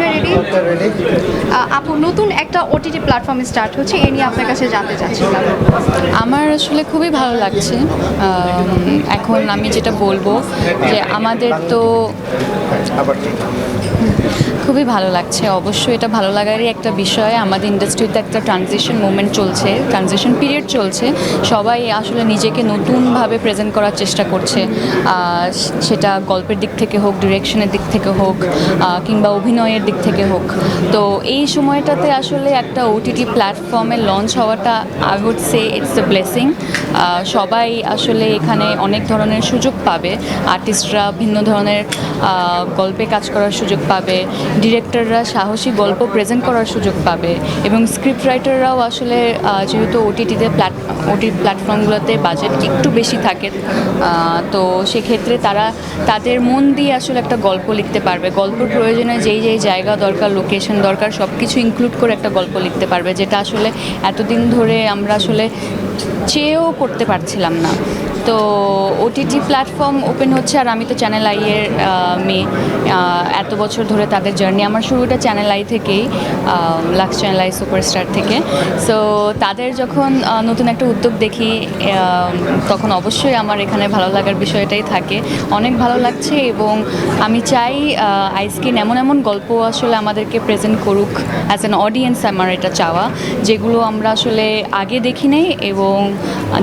Ready? আপু, নতুন একটা ওটিটি প্ল্যাটফর্ম স্টার্ট হচ্ছে, এ নিয়ে আপনার কাছে জানতে চাচ্ছিলাম। আমার আসলে খুবই ভালো লাগছে। এখন আমি যেটা বলবো যে আমাদের তো খুবই ভালো লাগছে। অবশ্যই এটা ভালো লাগারই একটা বিষয়। আমাদের ইন্ডাস্ট্রিতে একটা ট্রানজিশন মুভমেন্ট চলছে, ট্রানজিশন পিরিয়ড চলছে। সবাই আসলে নিজেকে নতুনভাবে প্রেজেন্ট করার চেষ্টা করছে, সেটা গল্পের দিক থেকে হোক, ডিরেকশনের দিক থেকে হোক, কিংবা অভিনয়ের দিক থেকে হোক। তো এই সময়টাতে আসলে একটা ওটিটি প্ল্যাটফর্মে লঞ্চ হওয়াটা, I would say it's a blessing. সবাই আসলে এখানে অনেক ধরনের সুযোগ পাবে। আর্টিস্টরা ভিন্ন ধরনের গল্পে কাজ করার সুযোগ পাবে, ডিরেক্টররা সাহসী গল্প প্রেজেন্ট করার সুযোগ পাবে, এবং স্ক্রিপ্ট রাইটাররাও আসলে যেহেতু ওটিটি প্ল্যাটফর্মগুলোতে বাজেট একটু বেশি থাকে, তো সেক্ষেত্রে তারা তাদের মন দিয়ে আসলে একটা গল্প লিখতে পারবে। গল্পের প্রয়োজনে যেই যেই জায়গা দরকার, লোকেশন দরকার, সব কিছু ইনক্লুড করে একটা গল্প লিখতে পারবে, যেটা আসলে এতদিন ধরে আমরা আসলে চেয়েও করতে পারছিলাম না। তো ওটিটি প্ল্যাটফর্ম ওপেন হচ্ছে, আর আমি তো চ্যানেল আইয়ের মেয়ে। এত বছর ধরে তাদের জার্নি, আমার শুরুটা চ্যানেল আই থেকেই, লাক্স চ্যানেল আই সুপারস্টার থেকে। সো তাদের যখন নতুন একটা উদ্যোগ দেখি, তখন অবশ্যই আমার এখানে ভালো লাগার বিষয়টাই থাকে। অনেক ভালো লাগছে, এবং আমি চাই আইস্কিন এমন এমন গল্প আসলে আমাদেরকে প্রেজেন্ট করুক অ্যাজ অ্যান অডিয়েন্স। আমার এটা চাওয়া, যেগুলো আমরা আসলে আগে দেখি নেই, এবং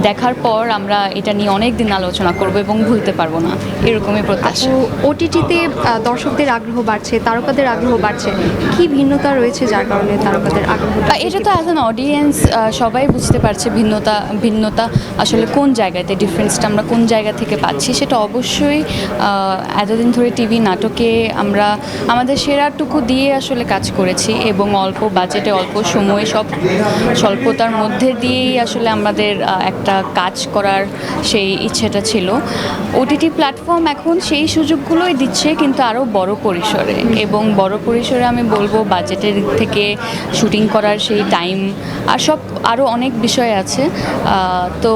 দেখার পর আমরা এটা নিয়ে অনেক দিন আলোচনা করব এবং ভুলতে পারবো না, এরকমই প্রত্যাশা। ওটিটিতে দর্শকদের আগ্রহ বাড়ছে, তারকাদের আগ্রহ বাড়ছে, কি ভিন্নতা রয়েছে যার কারণে তারকাদের আগ্রহ? এটা তো অ্যাজ অ্যান অডিয়েন্স সবাই বুঝতে পারছে ভিন্নতা আসলে কোন জায়গাতে, ডিফারেন্সটা আমরা কোন জায়গা থেকে পাচ্ছি। সেটা অবশ্যই এতদিন ধরে টিভি নাটকে আমরা আমাদের সেরাটুকু দিয়ে আসলে কাজ করেছি, এবং অল্প বাজেটে অল্প সময়ে সব স্বল্পতার মধ্যে দিয়েই আসলে আমাদের একটা কাজ করার সেই ইচ্ছেটা ছিল। ওটিটি প্ল্যাটফর্ম এখন সেই সুযোগগুলোই দিচ্ছে, কিন্তু আরও বড় পরিসরে, এবং বড় পরিসরে আমি বলবো বাজেটের দিক থেকে, শুটিং করার সেই টাইম, আর সব আরও অনেক বিষয় আছে। তো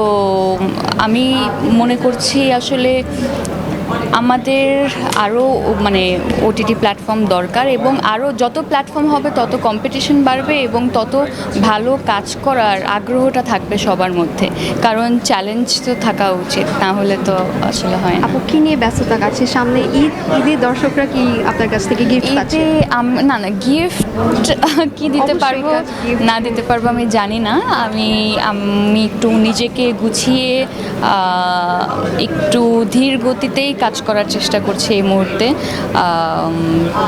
আমি মনে করছি আসলে আমাদের আরও ওটিটি প্ল্যাটফর্ম দরকার, এবং আরও যত প্ল্যাটফর্ম হবে তত কম্পিটিশন বাড়বে, এবং তত ভালো কাজ করার আগ্রহটা থাকবে সবার মধ্যে। কারণ চ্যালেঞ্জ তো থাকা উচিত, না হলে তো আসলে হয় না। আপু, কি নিয়ে ব্যস্ততা কাটছে? সামনে ঈদে দর্শকরা কি আপনার কাছ থেকে গিফট পাচ্ছে? না গিফট কি দিতে পারবো না দিতে পারবো আমি জানি না। আমি একটু নিজেকে গুছিয়ে একটু ধীর গতিতেই কাজ করার চেষ্টা করছি এই মুহূর্তে।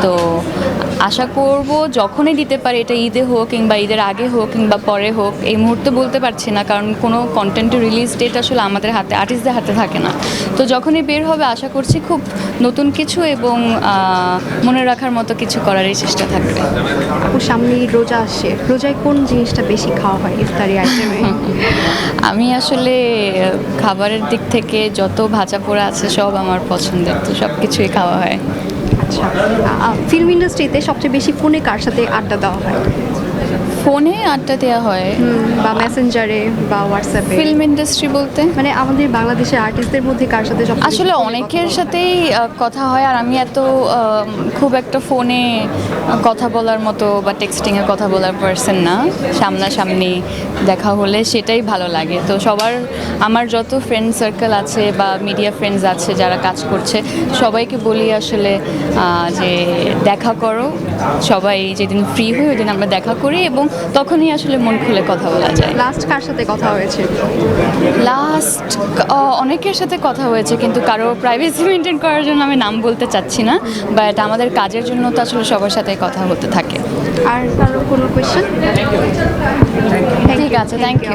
তো আশা করব যখনই দিতে পারি, এটা ঈদে হোক কিংবা ঈদের আগে হোক কিংবা পরে হোক, এই মুহূর্তে বলতে পারছি না, কারণ কোনো কন্টেন্টের রিলিজ ডেট আসলে আমাদের হাতে, আর্টিস্টদের হাতে থাকে না। তো যখনই বের হবে আশা করছি খুব নতুন কিছু এবং মনে রাখার মতো কিছু করারই চেষ্টা থাকবে। আপু, সামনে রোজা আসছে, রোজায় কোন জিনিসটা বেশি খাওয়া হয় ইফতারি আইটেমে? আমি আসলে খাবারের দিক থেকে যত ভাজা পোড়া আছে সব আমার পছন্দের, তো সব কিছুই খাওয়া হয়। আচ্ছা, ফিল্ম ইন্ডাস্ট্রিতে সবচেয়ে বেশি ফোনে কার সাথে আড্ডা দেওয়া হয়? ফোনে আড্ডা দেওয়া হয় বা মেসেঞ্জারে বা হোয়াটসঅ্যাপে? ফিল্ম ইন্ডাস্ট্রি বলতে আমাদের বাংলাদেশের আর্টিস্টদের মধ্যে কার সাথে আসলে অনেকের সাথেই কথা হয়, আর আমি এত খুব একটা ফোনে কথা বলার মতো বা টেক্সটিংয়ে কথা বলার পার্সন না। সামনাসামনি দেখা হলে সেটাই ভালো লাগে। তো আমার যত ফ্রেন্ড সার্কেল আছে বা মিডিয়া ফ্রেন্ডস আছে যারা কাজ করছে, সবাইকে বলি আসলে যে দেখা করো, সবাই যেদিন ফ্রি হই ওই দিন আমরা দেখা করি, এবং তখনই আসলে মন খুলে কথা বলা যায়। লাস্ট কার সাথে কথা হয়েছে? লাস্ট অনেকের সাথে কথা হয়েছে, কিন্তু কারো প্রাইভেসি মেনটেন করার জন্য আমি নাম বলতে চাচ্ছি না, বাট আমাদের কাজের জন্য তো আসলে সবার সাথে কথা হতে থাকে। আর কারো কোনো কোয়েশ্চেন? ঠিক আছে, থ্যাংক ইউ।